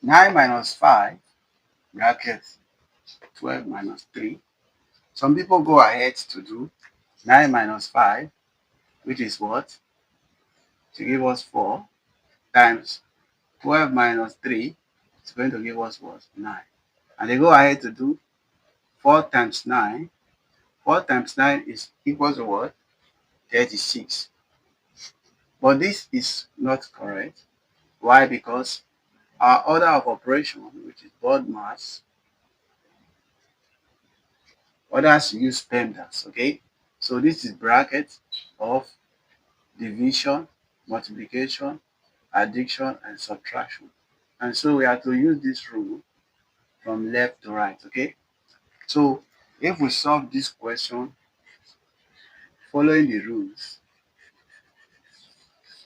9 minus 5 bracket 12 minus 3. Some people go ahead to do 9 minus 5, which is what? To give us 4 times 12 minus 3 is going to give us what? 9. And they go ahead to do 4 times 9. 4 times 9 is equals to what? 36. But this is not correct. Why? Because our order of operation, which is board mass, others use PEMDAS, okay? So this is bracket of division, multiplication, addition, and subtraction. And so we have to use this rule from left to right, okay? So if we solve this question following the rules,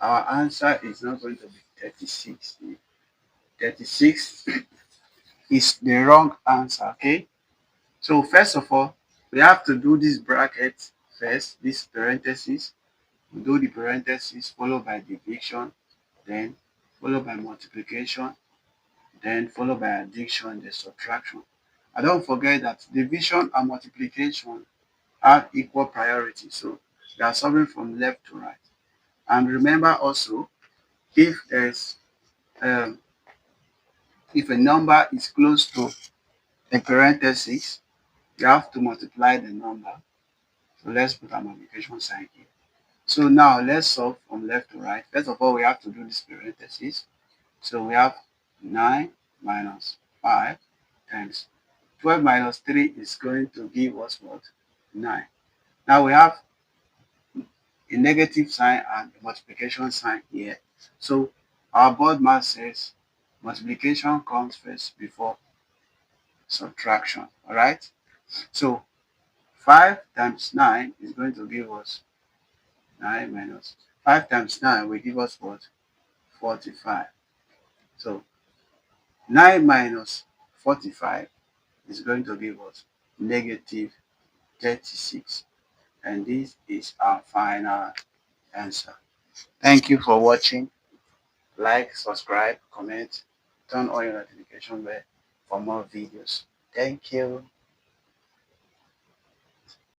our answer is not going to be 36. 36 is the wrong answer, okay? So first of all, we have to do this bracket first, this parenthesis. We do the parenthesis followed by division, then followed by multiplication, then followed by addition, then subtraction. And don't forget that division and multiplication have equal priority. So we are solving from left to right. And remember also, if there's um, if a number is close to a parenthesis, you have to multiply the number. So let's put a multiplication sign here. So now let's solve from left to right. First of all, we have to do this parenthesis. So we have 9 minus 5 times 12 minus 3 is going to give us what? 9. Now we have a negative sign and a multiplication sign here. So our board math says multiplication comes first before subtraction. Alright? So 5 times 9 is going to give us 9 minus 5 times 9 will give us what? 45. So 9 minus 45 is going to give us negative 36. And this is our final answer. Thank you for watching. Like, subscribe, comment, turn on your notification bell for more videos. Thank you.